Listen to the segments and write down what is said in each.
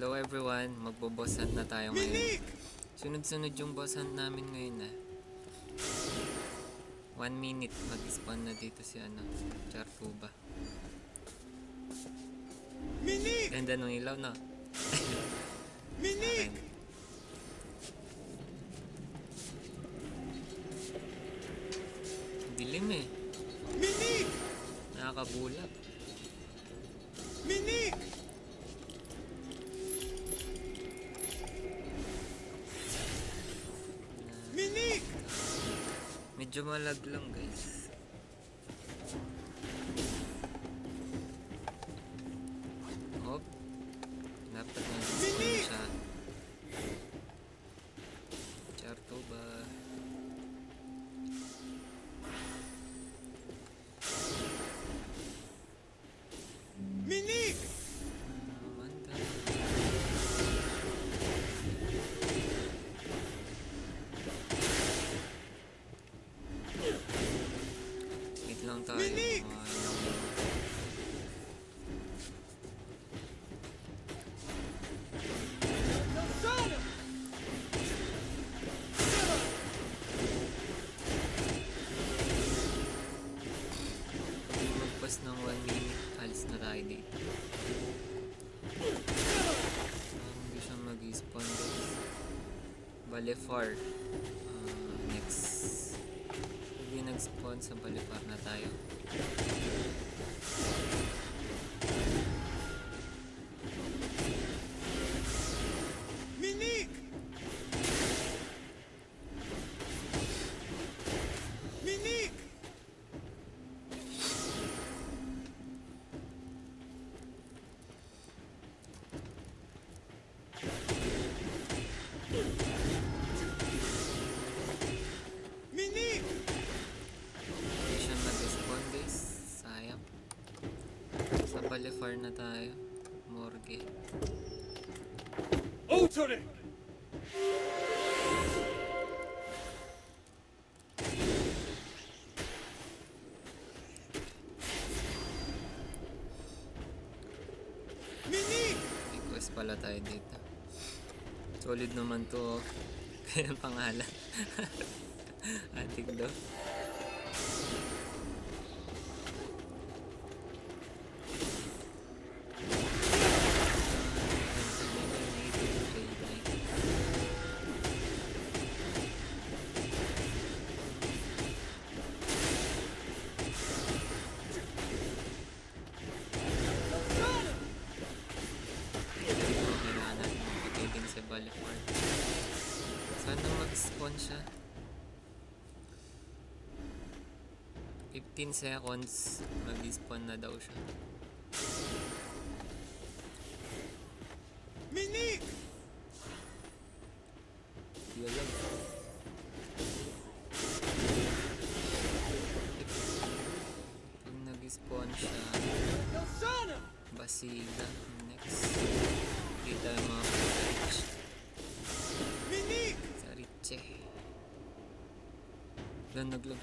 Hello everyone, magbo-boss hunt na tayo ngayon. Sunod-sunod yung boss hunt namin ngayon 1 minute, mag-spawn na dito si Chartuba. Ganda nung ilaw, no? Minik! Dilim eh. Minik! Nakakabulak. Minik! Minik! Medyo malag lang guys. Hop. Dapat na-spawn siya. Chartuba. Minik! Manda. Wait lang tayo. Minik! Magpas ng 1 minute, alis na tayo dito. Hindi siya mag-spawn guys. Balefar. Next. Hindi nag-spawn sa Balefar na tayo. Minik! Minik! Minik! Hindi siya nag-spawn guys. Sayang. Sa Balefar na tayo. Morgue. Outering! Minik! Request pala tayo dito. Solid naman to. Kaya ang pangalan. Atik daw. Balefar. Sana mag-spawn siya. 15 seconds mag-spawn na daw siya. Minik! Yalag. Pag nag-spawn siya, Basila next. Hindi tayo makapag-reach. Minik! Sa Riche. Naglag.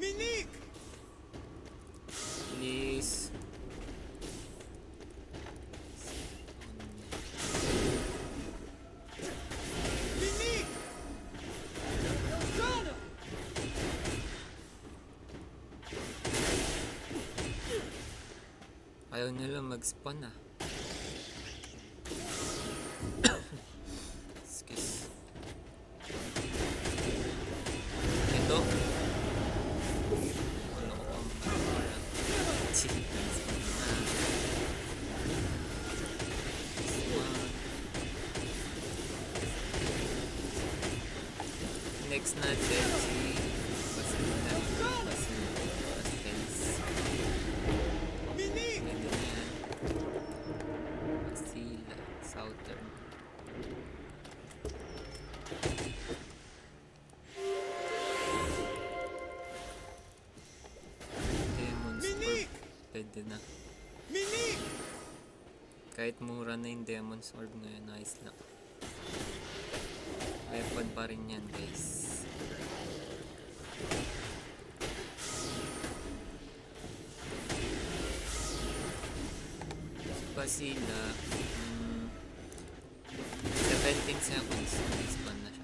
Minik! Please. Minik! Ayaw nila mag-spawn Excuse. Ito. Ano ko ang next natin si Basila. Minik! Basila, Southern. Demon's Minik! Orb. Pwede na. Minik! Kahit mura na yung Demon's Orb ngayon, nice lang. Weapon pa rin yan guys. Basila, 17 seconds, spawn na siya.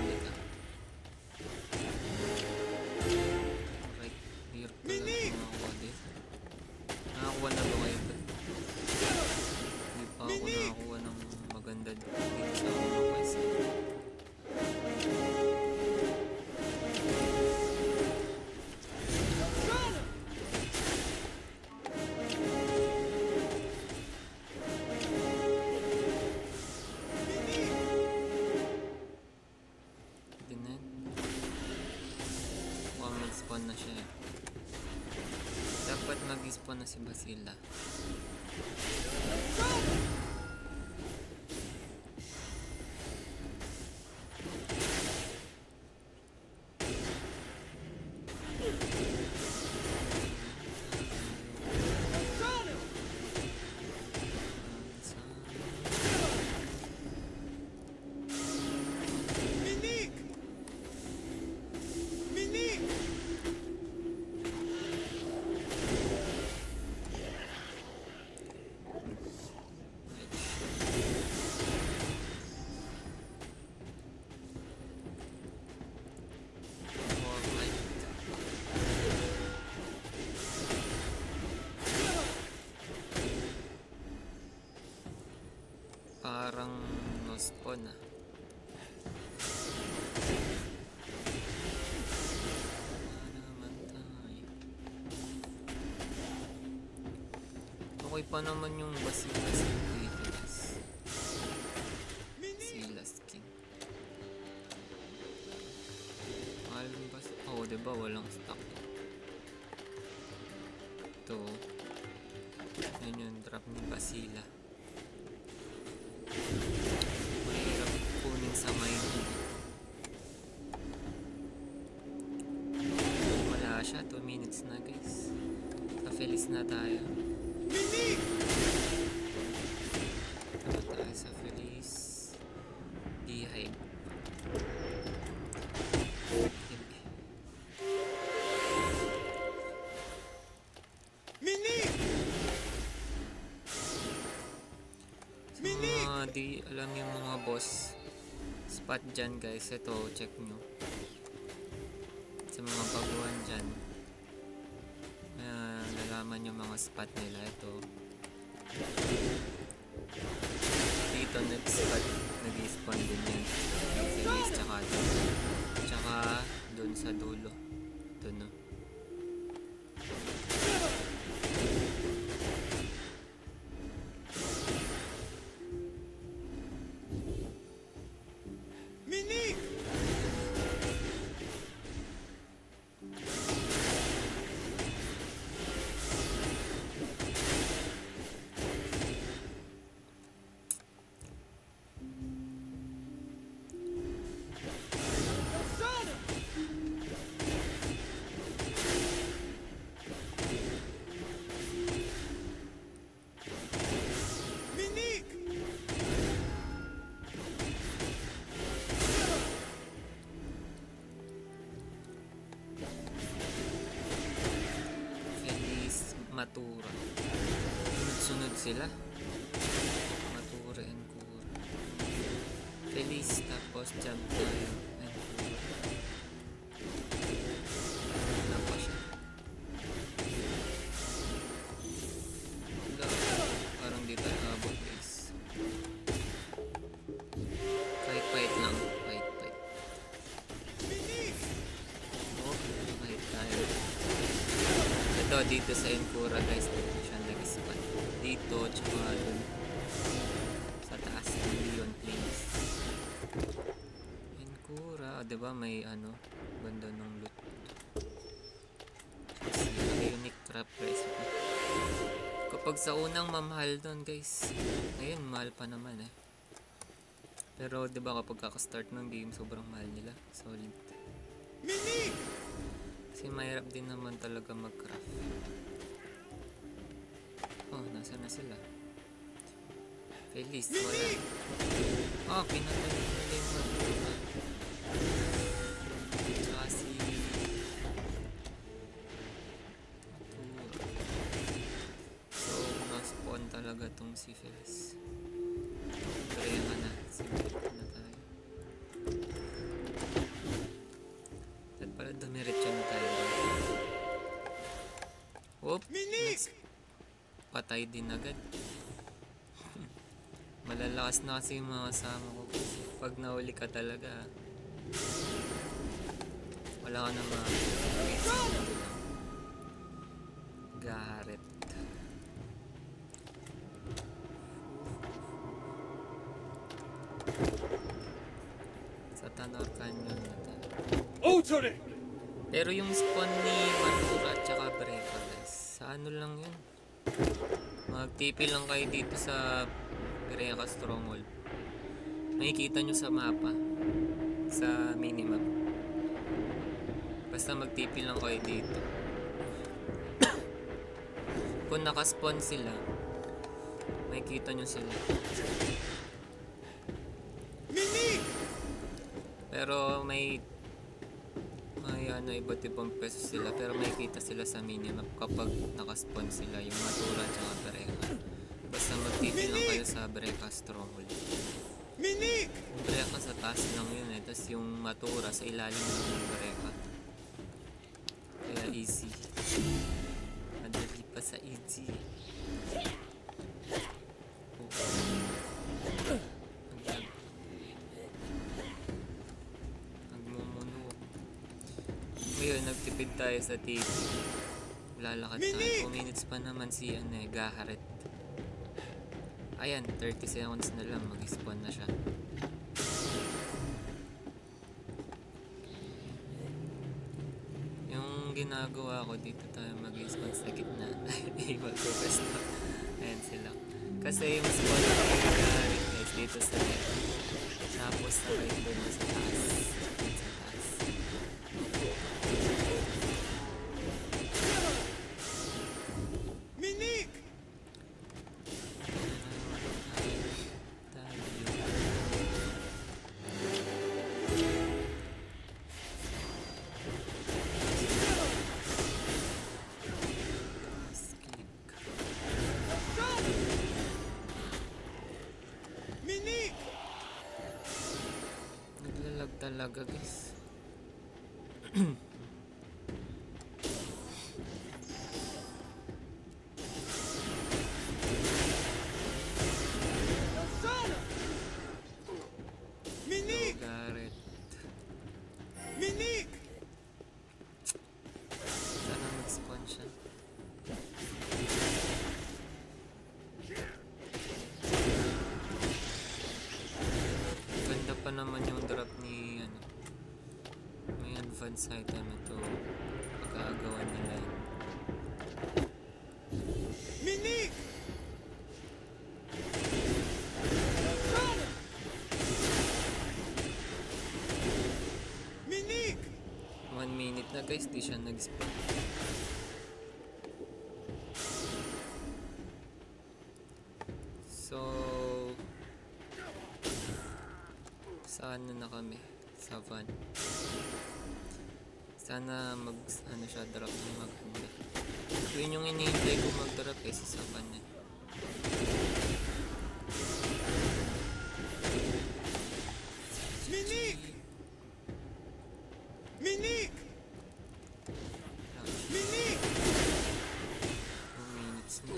Teka. Alright, hirap ko lang Minik! makakuha dito. Nakakuha na ba kayo ba? Hindi pa ako Minik! nakakuha ng maganda dito sa mga quest. Hindi na yan. Mukhang mag-spawn na siya. Dapat mag-spawn na si Basila. Minik! Minik! Parang no spawn ah. Naman tayo. Okay pa naman yung Basila skin dito guys. Basila skin. Mahal yung Basila. Oh diba walang stock. Ito. Yan yung drop ni Basila. Mahirap kunin sa mine. Wala siya, 2 minutes na guys. Ka-Feliz na tayo. Minik! Tama tayo sa Feliz. Beehive. Minik! Sa mga di alam yung mga boss spot dyan guys, ito check nyo. Sa mga baguhan dyan, nalaman yung mga spot nila. Ito dito nag-spawn din yan. Feliz tsaka dun. Tsaka dun sa dulo. Dun no. Minik! Minik! Feliz, Matura. Sunod-sunod sila. Matura and Cura. Feliz, tapos jump tayo. And Cura. Wala pa siya. Wala. Parang di tayo abot guys. Fight lang. Fight. Minik! Oh, fight tayo. Ito, dito sa Encura guys, dito siya nag-spot. Dito, tsaka dun. Sa taas ng Leon Plains. Encura, diba may ano, banda ng loot. Unique trap recipe. Kapag sa unang mamahal dun guys, ngayon mahal pa naman eh. Pero diba kapag kaka-start ng game, sobrang mahal nila. Solid. Minik! Kasi mahirap din naman talaga mag-craft. Oh, nasa na sila? Feliz, wala. Minik! Oh, pinatay nila yung Matura. Tsaka si Matura. So, si Feliz. Kaya ka na. Simple na tayo. At pala dumiretso na tayo. Whoop! Minik! Patay din agad. Malalakas na kasi yung mga kasama ko. Pag nauli ka talaga, wala ka na Garrett. Sa Tanor Canyon na tayo. Outore! Pero yung spawn ni Matura at saka Breka guys, sa ano lang yun? Mag-TP lang kayo dito sa Breka Stronghold. Makikita nyo sa mapa, sa minimap. Basta mag-TP lang kayo dito. Kung nakaspawn sila, makikita nyo sila. Minik! Pero may ano, iba't ibang peso sila, pero makikita sila sa minimap kapag nakaspawn sila, yung Matura at saka Breka. Basta mag-TP lang kayo sa Breka Stronghold. Minik! Yung Breka sa taas lang yun eh, tapos yung Matura sa ilalim lang yung Breka. Kaya easy. Madali pa sa easy. Nagmumuno. Ngayon, nagtipid tayo sa TV. Lalakad tayo. 2 minutes pa naman si Garrett. Ayan, 30 seconds na lang. Mag-spawn na siya. Yung ginagawa ko dito tayo mag-spawn sa gitna. Ay, mag-pwesto. Ayan sila. Kasi yung spawn ko kay Garrett guys dito sa left. Tapos sa right doon sa taas. Sa taas. Minik! Minik! Naglalag talaga guys. Minik! Garrett. Minik! Sana mag-spawn siya. Ganda pa naman yung drop ni may advance item ito. Pagkagawa nila yun. Minik! Minik! 1 minute na guys, di siya nag-spawn. So, saan na kami? Sa van. Sana siya drop ng maganda. Yun yung hinihintay ko mag-drop sa van eh. Minik! Minik! Minik! 2 minutes na.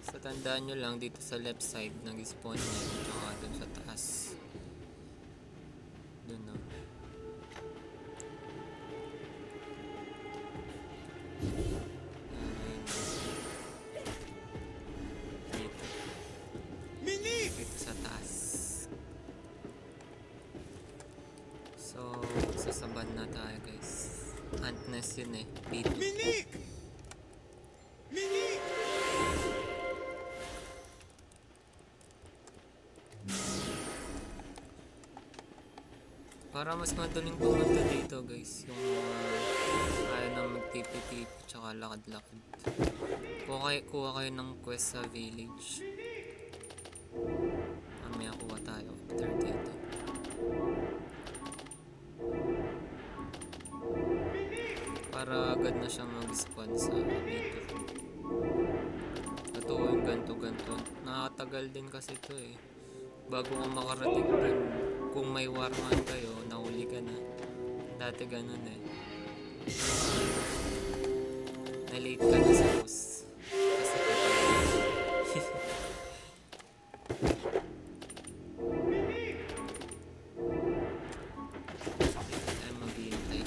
So, tandaan nyo lang dito sa left side nag-spawn yan. Tsaka dun sa taas. Dun no. Dito. Minik! Dito sa taas. So, sasaban na tayo guys. Antness yun eh. Dito. Minik! Minik! Para mas madaling pumunta dito guys, yung ayaw na magtipi-tipi tsaka lakad-lakad. Kuha kayo ng quest sa village. Mamaya kuha tayo after dito. Para agad na siya mag-spawn sa dito. ganto. Nakatagal din kasi to eh. Bago ka makarating dun, kung may warman kayo, nahuli ka na. Dati ganun eh. Na-late ka na sa boss. Kasi kapag... ay maghihintay.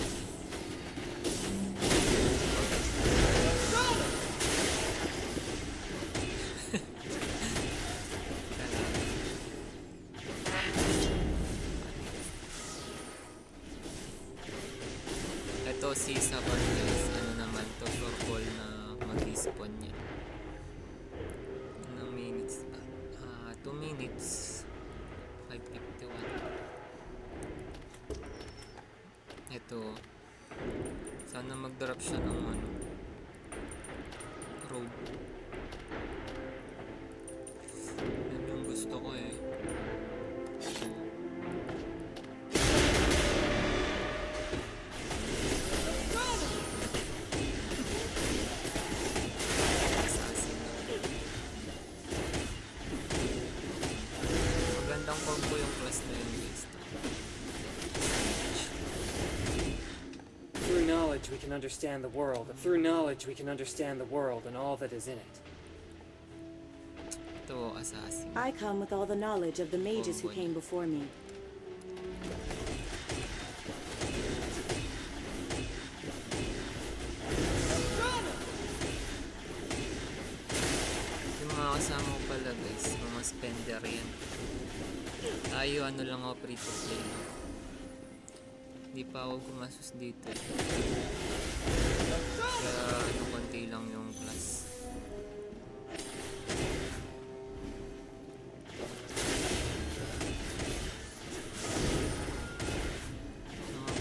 Ito si Saban guys, ano naman to, purple na mag-respawn niya. Ilang minutes? 2 minutes. 5:51. Ito, sana mag-drop siya ng ano, robe. Yan yung gusto ko eh. Assassin. Magandang combo yung class na yun guys. Through knowledge we can understand the world. Through knowledge we can understand the world and all that is in it. Ito, assassin. I come with all the knowledge of the mages who came before me. Yung mga kasama ko pala guys, mga spender yan. Tayo ano lang ako, free to play. Hindi pa ako gumasos dito. Kaya ano, konti lang yung class.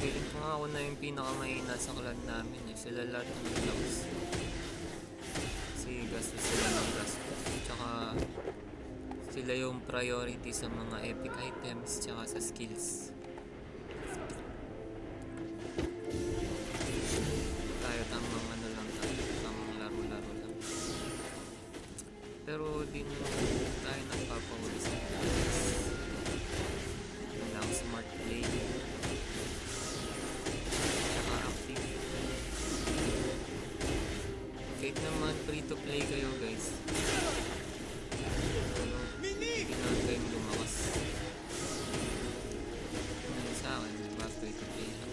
Feeling ko nga ako na yung pinakamahina sa clan namin eh. Sila lahat ng class. Kasi gasto sila ng gasto. Tsaka sila yung priority sa mga epic items tsaka sa skills. Tayo tamang ano lang tayo, tamang laro-laro lang. Pero di na tayo nagpapahuli sa class. Walang smart play. Tsaka active. Kahit naman free to play kayo guys. Kailangan kayong lumakas. Ano sa akin, diba? Free to play lang.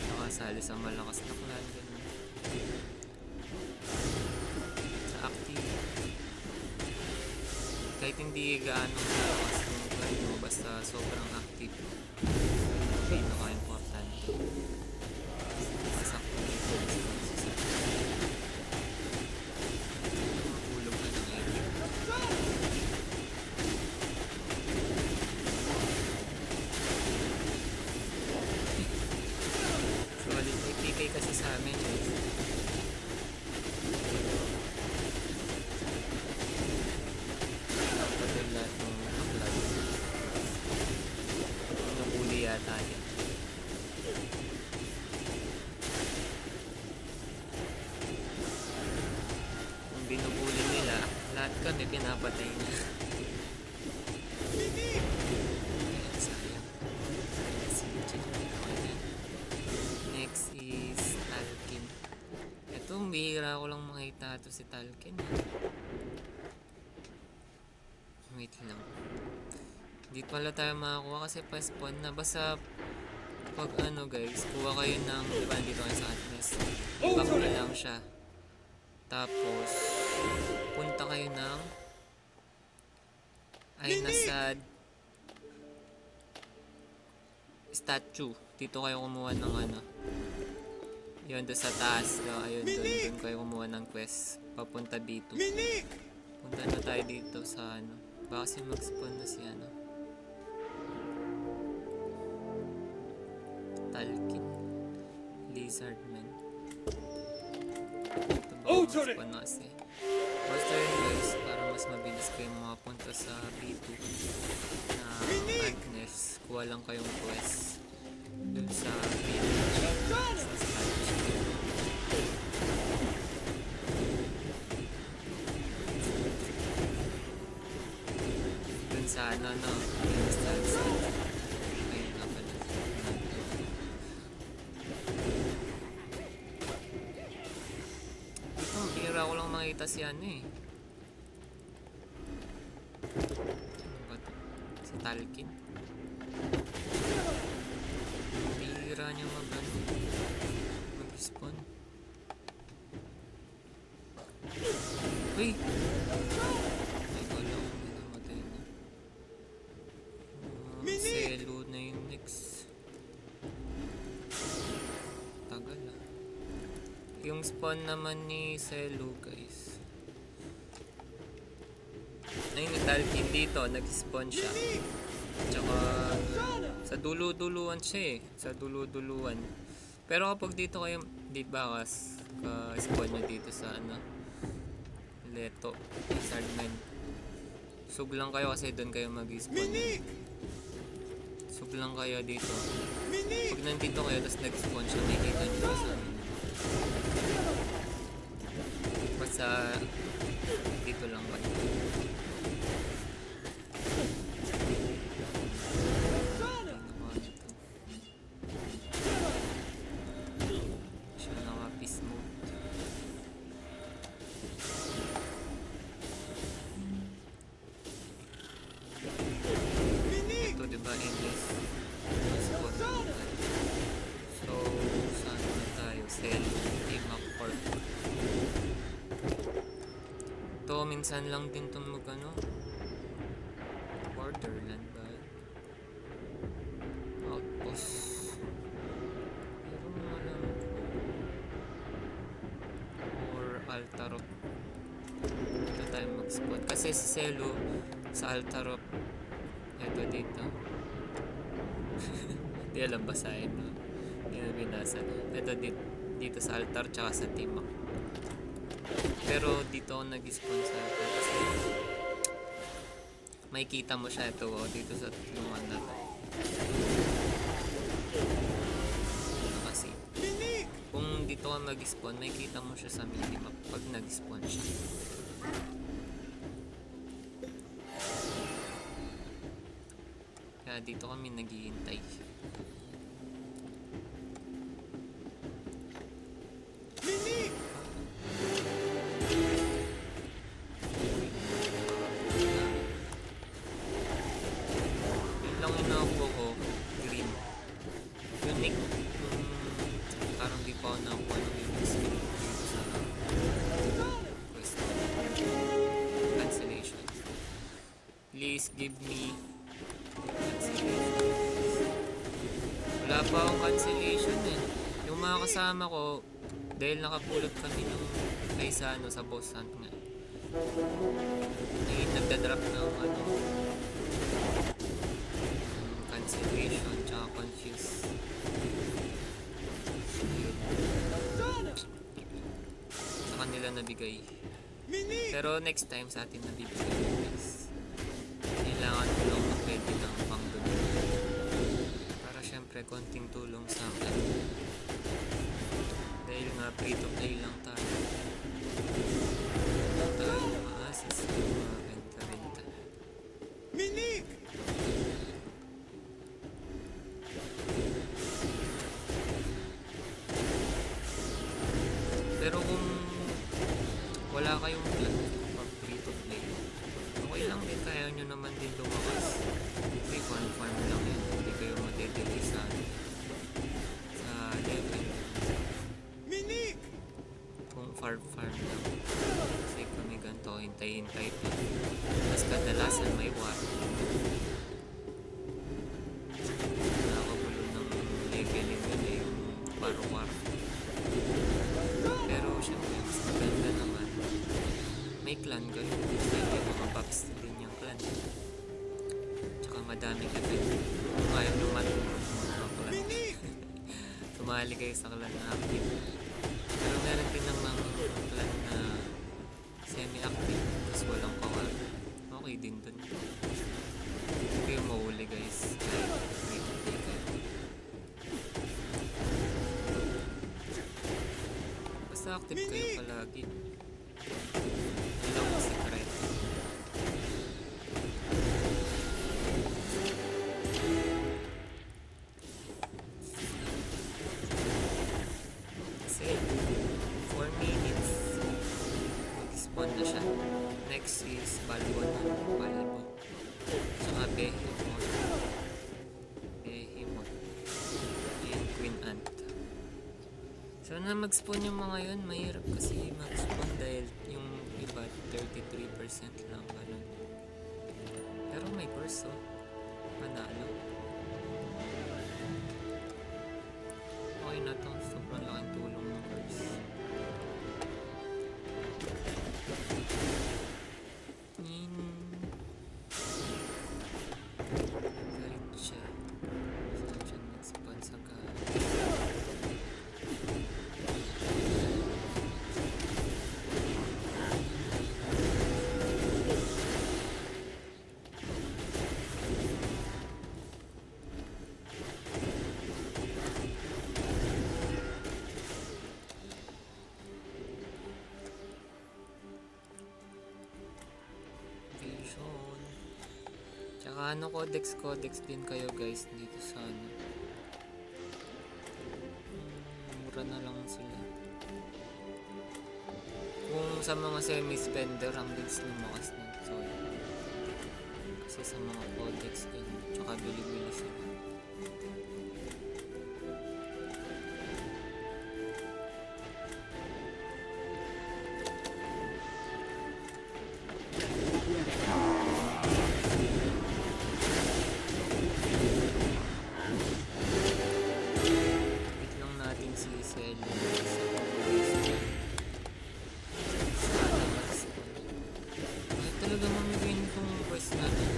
Nakasali sa malakas na clan, ganun. Sa active. Kahit hindi gaano malakas yung clan mo, basta sobrang active. Pinaka-importante. Masakto dito. Matulog na ng epic. Solid may PK kasi sa amin guys. Patay lahat ng upload. Nabuli yata yan. Kung binubuli nila, lahat kami pinapatay niya. Ayan, sayang. Si Jin. Okay na. Next is Talkin. Ito, bihira ko lang makita ito si Talkin. Wait lang. Hindi pala tayo makakuha kasi pa-spawn na. Basta pag ano guys, kuha kayo ng, diba dito kayo sa Atlas. I-back na lang siya. Tapos, punta kayo ng ay nasa statue. Dito kayo kumuha ng ano. Yun, doon sa taas. No? Ayun, doon kayo kumuha ng quest. Papunta dito. Punta na tayo dito sa ano. Baka kasi mag-spawn na si ano. Talkin. Lizardman. Ito ba mag-spawn na kasi. Basta yun guys, para mas mabilis kayo makapunta sa B2 na Agnes. Kuha lang kayong quest dun sa village. Sa statue. ano, instance. Ayun nga pala. Ito, bira ko lang makita si ano eh. Ano ba to? Si Talkin. Bira niya mag-spawn. Uy! Ay, wala akong minamatay na. Selo na yung next. Tagal ah. Yung spawn naman ni Selo guys. Ayun, yung Talkin dito, nag-spawn siya. Tsaka sa dulo-duluan siya eh. Sa dulo-duluan. Pero kapag dito kayo, di ba ka-spawn nyo dito sa ano, Leto, Lizardman. Sug lang kayo kasi doon kayo mag-spawn. Minik! Sug lang kayo dito. Minik! Pag nandito kayo, tapos nag-spawn siya, makikita nyo pa sa amin. Basta dito lang kayo. Siya naka-peace mode. Minik! Ito diba endless spot. So, saan na tayo? Cell, T-Map Port. Ito, minsan lang din itong mag-ano. Borderland ba? Outpost. Pero alam ko. Or Altarop. Dito tayo mag-spot. Kasi si Celo sa Altarop. Ito dito. Di alam basahin, no? Hindi na binasa. Ito dito sa altar tsaka sa Timak. Pero dito ako nag-spawn sa altar kasi makikita mo siya ito dito sa tulungan na to. Kasi Minik! kung dito ka mag-spawn, makikita mo siya sa minimap pag nag-spawn siya. Kaya dito kami naghihintay. Minik! Yun lang yung nakuha ko, green. Unique. Parang di pa ako nakuha ng unique skin dito sa quest. Cancellation. Please give me cancellation. Wala pa akong cancellation eh. Yung mga kasama ko, dahil nakapulot kami nung kaysa ano, sa boss hunt nga. Ay, nagdadrop ng ano, cancellation tsaka confuse. Ayun. Sa kanila nabigay. Minik! Pero next time sa atin nabibigay guys. Kailangan ko lang pwede ng panggulo. Para syempre konting tulong sa akin. Dahil nga free to play lang tayo. Tayo maasis yung mga benta-benta. Minik! Pero kung wala kayong plan pag free to play, okay lang din, kaya nyo naman din lumakas. Kasi one farm lang yun, hindi kayo madedeli sa level. Minik! Kung farm lang. Kasi kami ganito, hintay-hintay pa. Mas kadalasan may war. Nakakagulo ng leveling nila yung war. Pero syempre, mas maganda naman. May clan kayo. Kasi may mga buffs din yung clan. Tsaka madaming event. Kung ayaw naman mga clan. Minik! Sumali kayo sa clan na active. Pero meron din namang clan na semi-active. Tapos walang kawal. Okay din dun. Hindi kayo mahuli guys. Kahit free to play kayo. Basta active kayo palagi. Yun lang ang secret. Sana mag-spawn yung mga yun. Mahirap kasi mag-spawn dahil yung iba 33% lang ganun. Pero may curse oh. Manalo. Okay na to. Sobrang laking tulong ng curse. Galit siya. Saan siya nag-spawn sa vision. Tsaka ano, codex din kayo guys dito sa ano. Mura na lang sila. Kung sa mga semi-spender ang bigs lumakas nun. So, kasi sa mga codex din. Tsaka bili-bili sila. Wait lang natin si Cell. Ay talaga mamigay nitong quest natin.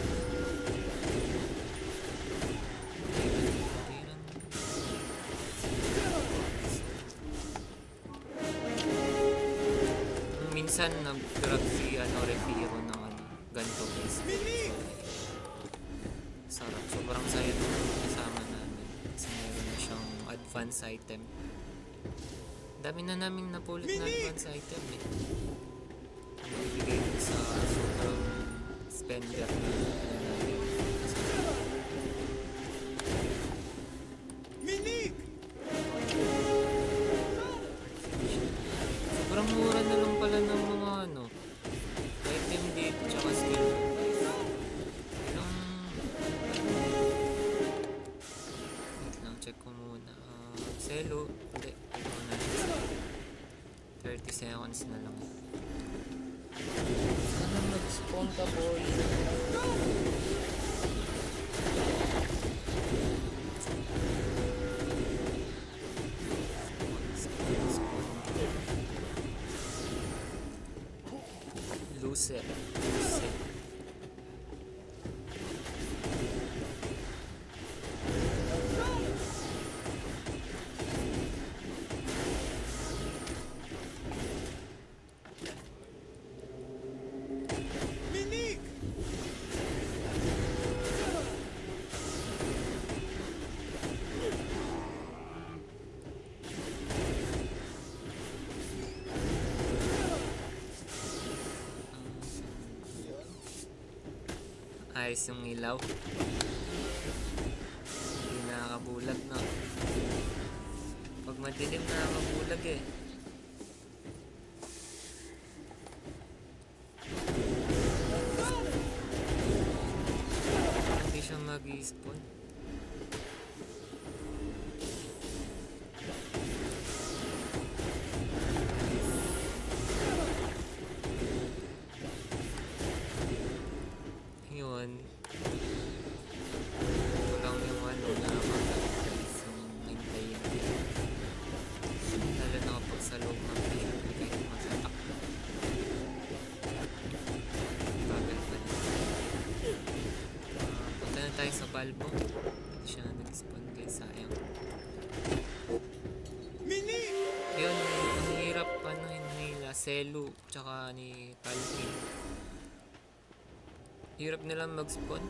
Minsan nag-grab si Refiro ng ganito guys. Sarap. Sobrang saya nung kasama namin. Kasi meron na siyang advance item. Dami na namin napulot na advance item eh. Bibigay ko sa sobrang spender na namin. Minik! Sobrang mura na lang pala ng mga item dito tsaka skill. Wait lang, check ko muna. Selo, hindi. Ito na lang. 30 seconds na lang. Sana mag-spawn ka, boy. Lose it. Minik! Ayos yung ilaw. Hindi nakakabulag na. Pag madilim nakakabulag eh. Hindi siya mag-i-spawn. Yun. Ito lang yung na mag-guys yung hintayin. Lalo na kapag sa loob ng field kahit mag-attack. Bagal pa din. Punta na tayo sa Balbo. Hindi siya nag-spawn guys, sayang. Minik! Yun, ang hirap nila Selu tsaka ni Palkin. Hirap nilang mag-spawn.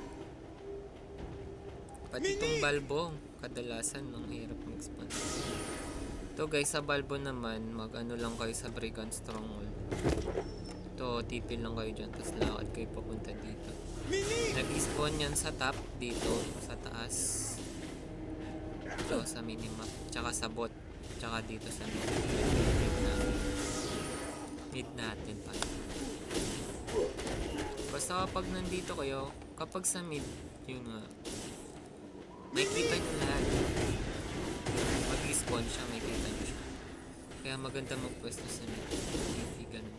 Pati itong Balbo, kadalasan ang hirap mag-spawn. Ito guys, sa Balbo naman, mag-ano lang kayo sa Brigand Stronghold. Ito, tipil lang kayo dyan, tapos lakad kayo papunta dito. Nag-spawn yan sa top, dito, sa taas. Ito, sa minimap, tsaka sa bot, tsaka dito sa mid natin pa. Basta kapag nandito kayo, kapag sa mid, yun nga, may kita nyo lahat. Pag-spawn siya, may kita nyo siya. Kaya maganda magpwesto sa net. TV, ganun.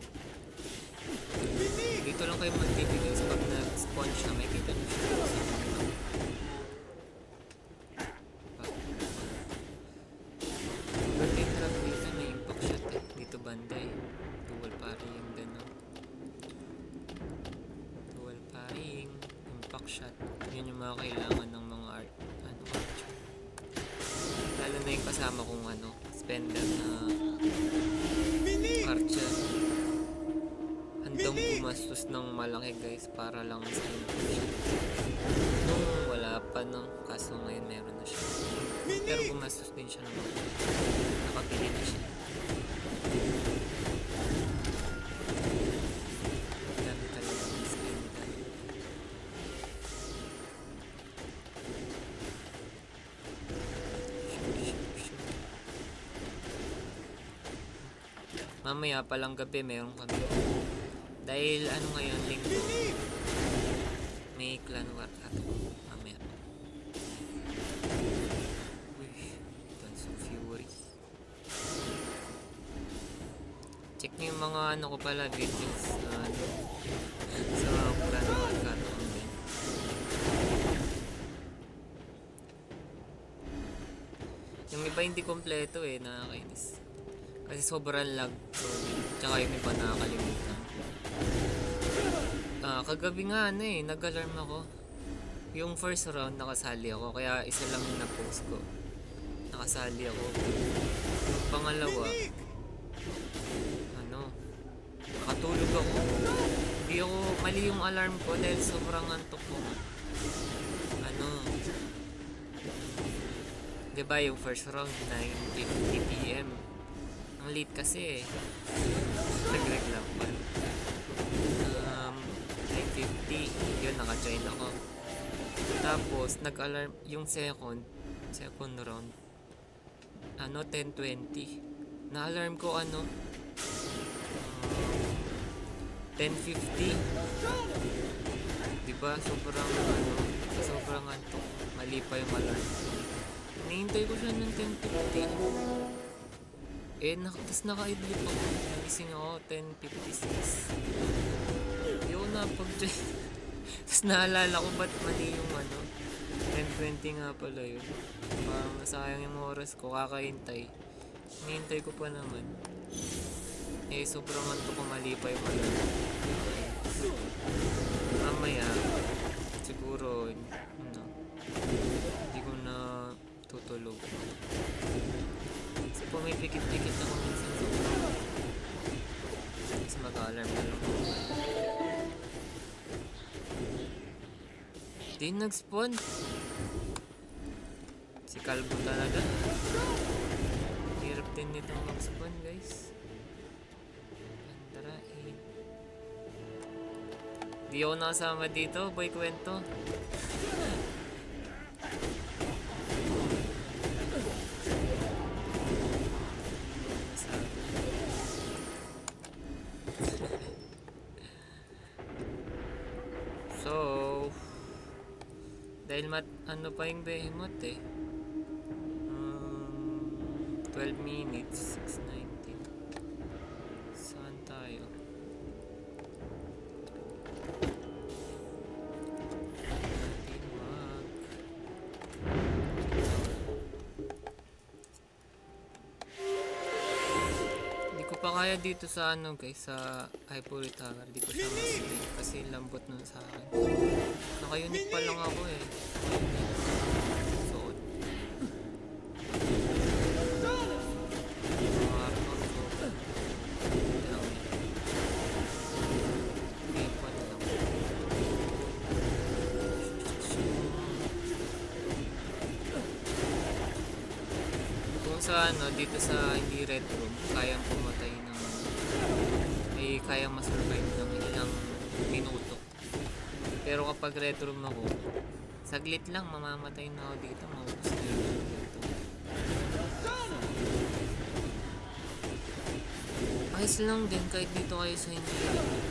Binig! Dito lang kayo mag-TV guys. Pag nag-spawn siya, may kita nyo siya. Pag in-drop dito, may impact shot eh. Dito banda eh. Dual parrying, gano'n. Dual parrying, impact shot. Yun yung mga kailangan ng mga archer. Lalo na yung kasama kong spender na Binig! archer. Handang gumastos ng malaki guys para lang sa impact shot. Nung wala pa no, kaso ngayon meron na siya. Pero gumastos din siya ng malaki. Nakabili na siya. Dami talaga ng spender. Mamaya palang gabi meron kami. Dahil ngayon, linggo, may clan war ako. Mamaya. Uy, Dance of Fury. Check niyo yung mga ko pala, videos sa sa clan war ako. Yung iba hindi kompleto eh, nakakainis. Kasi sobrang lag. So, tsaka yung iba nakakalimutan. Kagabi nga nag-alarm ako. Yung first round nakasali ako, kaya isa lang yung na-post ko. Nakasali ako. Yung pangalawa, nakatulog ako. Hindi ako, mali yung alarm ko dahil sobrang antok ko. Diba yung first round, 9:50 PM. Ang late kasi eh. Nag-reclam pa. 9:50, yun, naka-join ako. Tapos, nag-alarm, yung second round, 10:20. Na-alarm ko 10:50. Diba, sobrang antok. Mali pa yung alarm. Nahintay ko siya ng 10:50. Tapos naka-idlip ako. Nagising ako 10:56. Hindi ako napag-join. Tapos naalala ko ba't mali yung 10:20 nga pala yun. Parang nasayang yung oras ko, kakahintay. Hinihintay ko pa naman. Sobrang antok ko, mali pa yung alarm. Mamaya, siguro, hindi ko na tutulog. Kasi pumipikit-pikit ako minsan sobrang. Tapos mag-alarm na lang ako. Di nag-spawn. Si Calvo talaga. Hirap din nitong mag-spawn guys. Andarain. Di ako nakasama dito, boy kwento. So, dahil pa yung behemoth 12 minutes, 6:19. Saan tayo? Hindi ko pa kaya dito sa guys, sa Ivory Tower. Hindi ko siya ma-stay kasi lambot nun sa akin. Naka-unique pa lang ako eh. Suot. Sa dito sa hindi red room, kayang pumatay ng kayang masurvive ng ilang minuto. Pero kapag red room ako, saglit lang mamamatay na ako dito, maubos na yun dito. Ayos lang din kahit dito kayo sa hindi red room.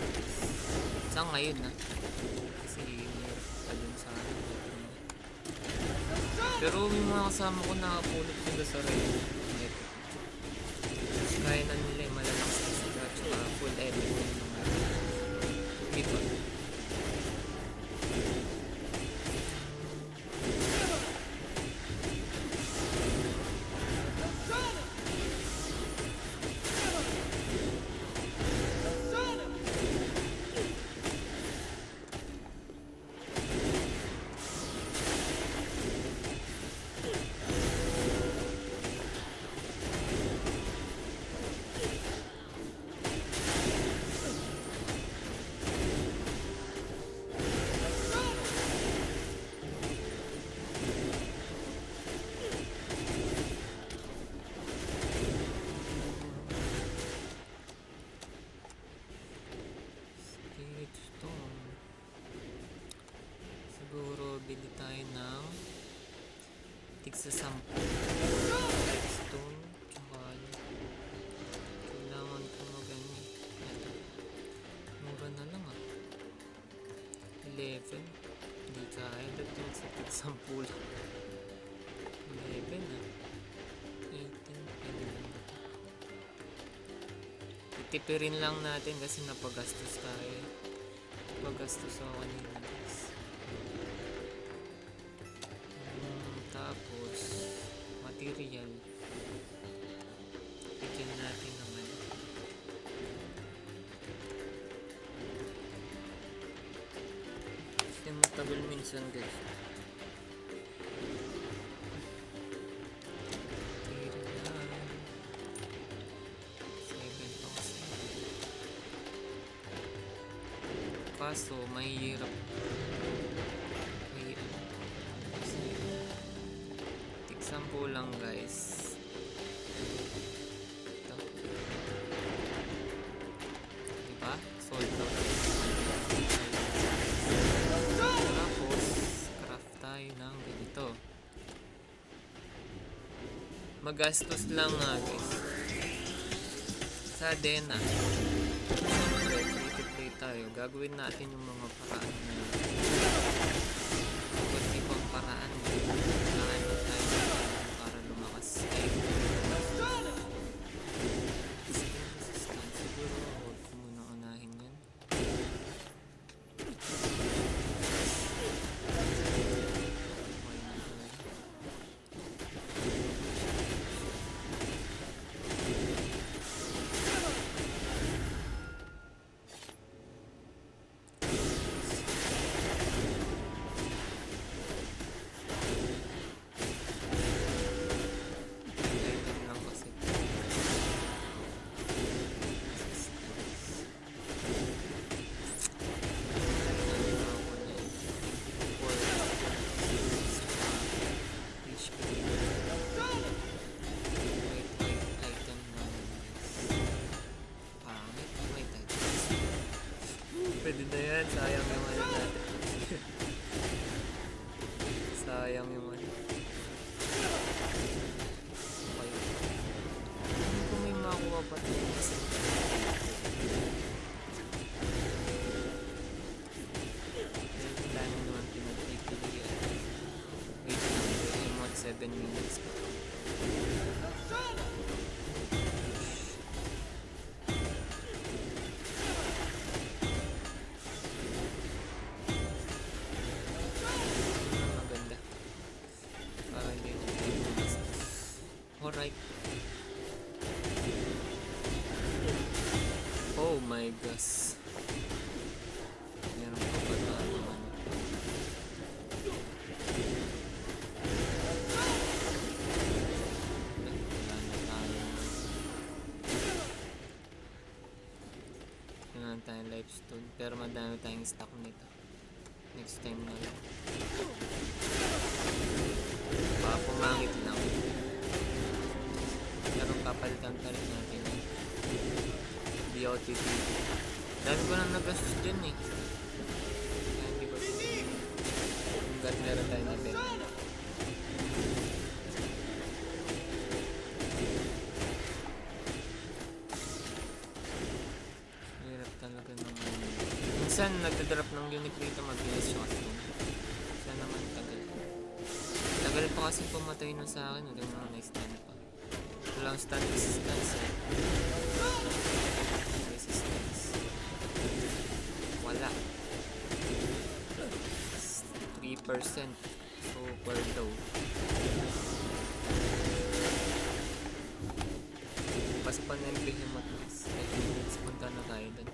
Sa ngayon kasi meron pa dun sa red room. Pero yung mga kasama ko nakapulot nila sa red room. kaya na nila yung malalakas na sila at saka full edit na yung mga iba. Spirit Stone. Siguro bili tayo ng tigsa 10 stone tsaka kailangan ko magani ito mura na lang 11 hindi kaya dating sa tigsa 10 lang 11 18 pwede lang ito titipirin lang natin kasi napagastos tayo napagastos ako kanina guys. Tapos material bigyan natin naman yung matagal minsan guys material 7 pa kasi kaso mahirap sampu lang guys. Ito. Diba? Sold out. Tapos, craft tayo ng ganito. Magastos lang nga guys. Sa Dena. Siyempre, free-to-play tayo. Gagawin natin yung mga paraan na iba't ibang paraan. Kailangan tayo para lumakas. Siguro huwag ko muna unahin yan. Why not? Item lang kasi. Pwede na yan, sayang yung ano natin. Sayang yung ano. Okay. Hindi ko may makuha pa tayo kasi. Dahil naman pinagpipilian. Wait lang, yung mga 7 minutes pa. Maganda. Para hindi ko magastos. Alright. Oh my gosh. Meron pa ba tayo ano? Wala na tayo. Wala na tayong lifestone. Pero madami tayong stock nito. Next time na lang. Baka pumangit lang. Pero kapalitan pa rin natin yung BOTP. Dami ko nang nagastos dyan eh. Kaya hindi ko hanggat meron tayo na benta. Hirap talaga ng ano. Minsan nagdadrop ng unique dito mabilis siya kasi. Minsan naman tagal. Tagal pa kasi pumatay na sa akin. Hanggang mga next time pa. Walang stun resistance eh. Resistance. Wala. 3%. Super low. Pas pa na yung behemoth guys. Punta na tayo dun.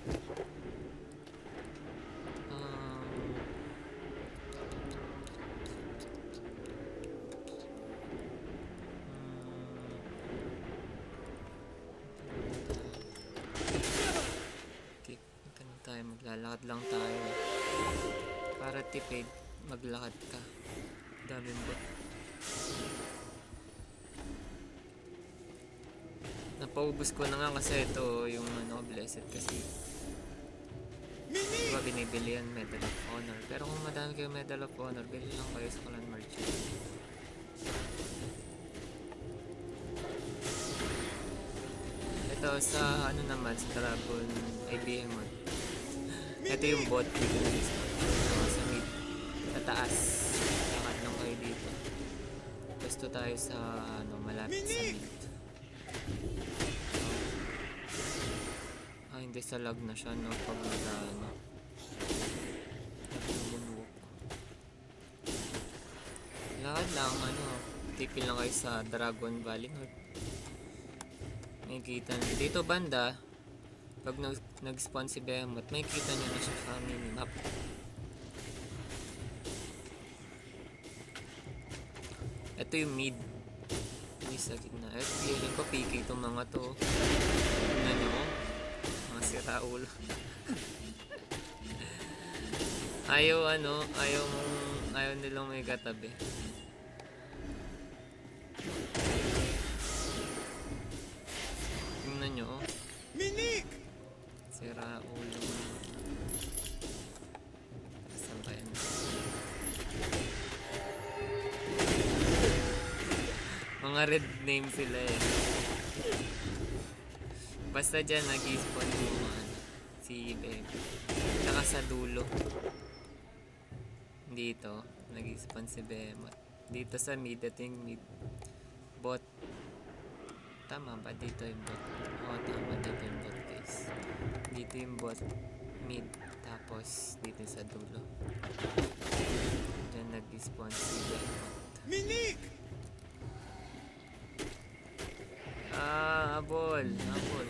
Okay, punta na tayo. Maglalakad lang tayo. Para tipid, maglakad ka. Daming bot. Napaubos ko na nga kasi ito yung ano, blessed kasi. Diba binibili yan Medal of Honor. Pero kung madami kayo Medal of Honor, bili lang kayo sa Clan Merchant. Ito sa ano naman, sa Dragon IBM mod. Ito yung bot dito sa mid. Sa taas. Lakad lang kayo dito. Gusto tayo sa ano, malapit sa mid. Hindi sa lag na siya, no? Pag ano, nagmumulok. Lakad lang, ano, tipin lang kayo sa Dragon Valley North. May kita nyo. Dito banda, pag nag-spawn si Behemoth, may kita nyo na siya sa minimap. Ito yung mid. Yung sa gitna. Feeling ko PK itong mga to. Tignan nyo. Mga sira ulo. ayaw nilang may katabi. Tingnan nyo, oh. Minik! Sira ulo. Saan ba yan? Mga red name sila eh. Basta dyan nag-spawn yung ano, si Bebe. Tsaka sa dulo. Dito, nag-spawn si Behemoth. Dito sa mid, ito yung mid. Bot. Tama ba? Dito yung bot. Oo, tama. Dito yung bot, guys. Dito yung bot. Mid. Tapos, dito sa dulo. Diyan nag-spawn si Behemoth. Minik! Abol. Abol.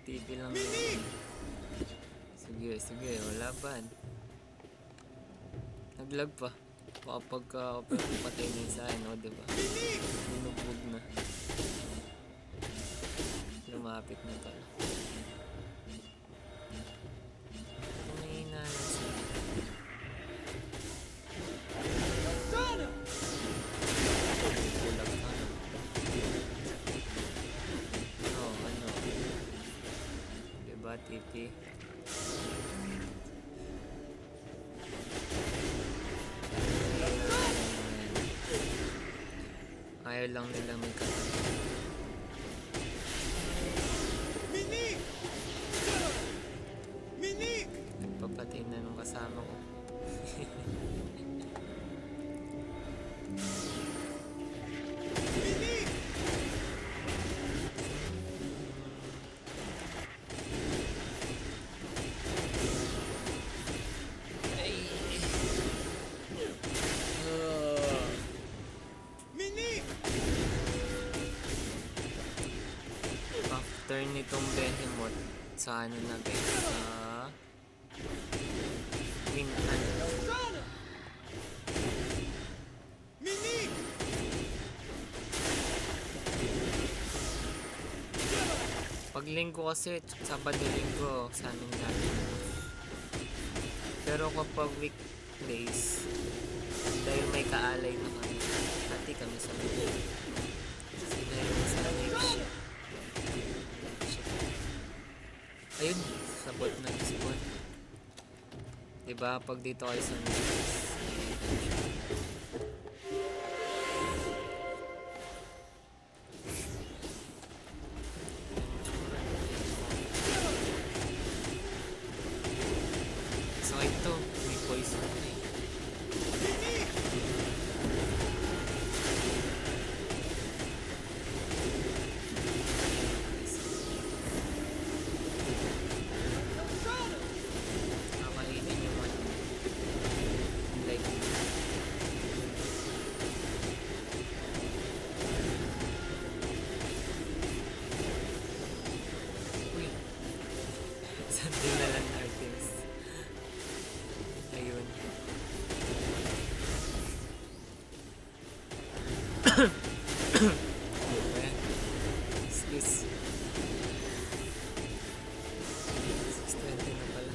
Titipi lang yun. Sige, wala pa. Naglag pa. Baka pagka patay na yung sa akin, o diba? Binubog na. Lumapit na pala. Kumihina lang siya. Kulag ka na. Ano? Diba, Titi? Ayaw lang nila may katabi. Minik! Minik! Nagpapatay na nung kasama ko. Minik! Minik! After nitong Behemoth, sa ano na guys, sa Wintan. Minik! Pag linggo kasi, Sabado linggo, sa amin lagi. Pero kapag weekdays, dahil may kaalay na kami, hati kami sa mga. Sila yung sa night shift. Ayun, sabot na spawn. Diba, pag dito kayo sa night, so ito, may poison na eh. Kakainin yung ano. Like, uy. Something na lang Artemis. Ayun. Ayan. Excuse. 6:20 na pala.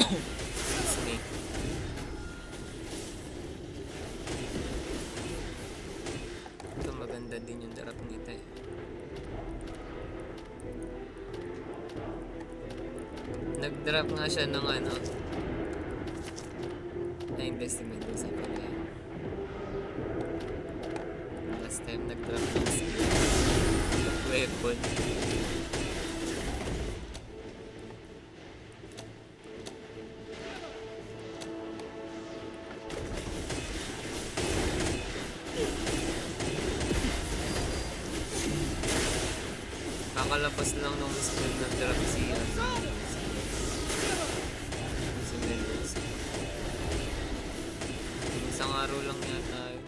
Excuse me. Ito maganda din yung darap nito eh. Nag-drop nga siya ng ano. Na-invest din sa pala yun. Last time nag-drop ng skill. Weapon. Kakalabas lang nung skill na drop siya. Si Mendoza. Isang araw lang yata yun.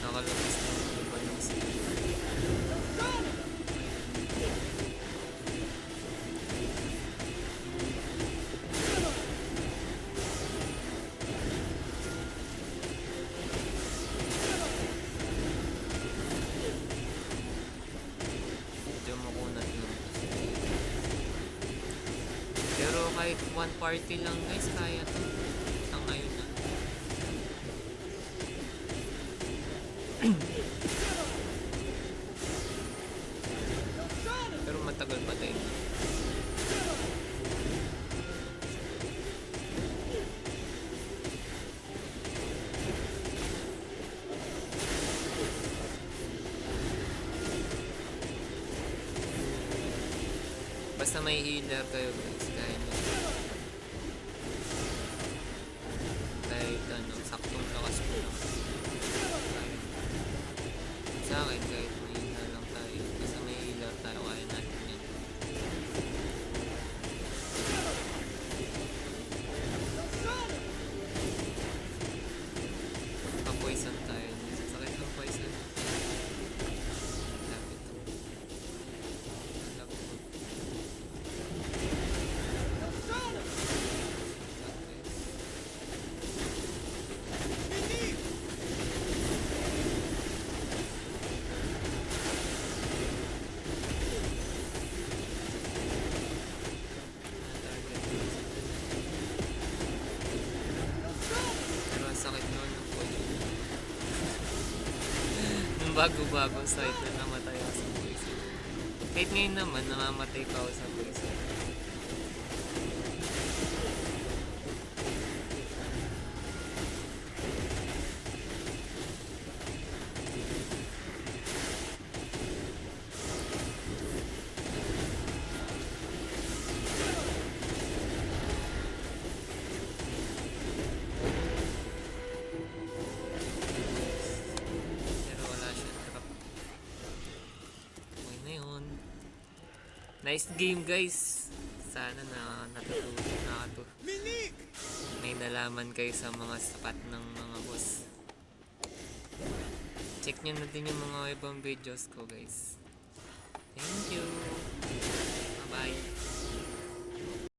Nakalabas lang ng iba yung skill. Medyo makunat lang. Pero kahit one party lang guys, kaya to. Ang ngayon na. Pero matagal pa tayo. Basta may healer kayo guys, kaya mo. Kahit ano, saktong lakas ko lang. Kaya. Sa akin, kahit may healer lang tayo, basta may healer tayo, kaya natin yan. Pa-poison tayo. Sakit ng poison. Lapit to. Lapit to. Pero ang sakit noon ng poison. Nung bago-bago site na namatay ako sa poison. Kahit ngayon naman, namamatay pa ako sa poison. Pero wala siya trap. Okay na yun. Nice game guys. Sana na nakatu Minik! may nalaman kayo sa mga sapat ng mga boss. Check nyo na din yung mga ibang videos ko guys. Thank you. Bye bye.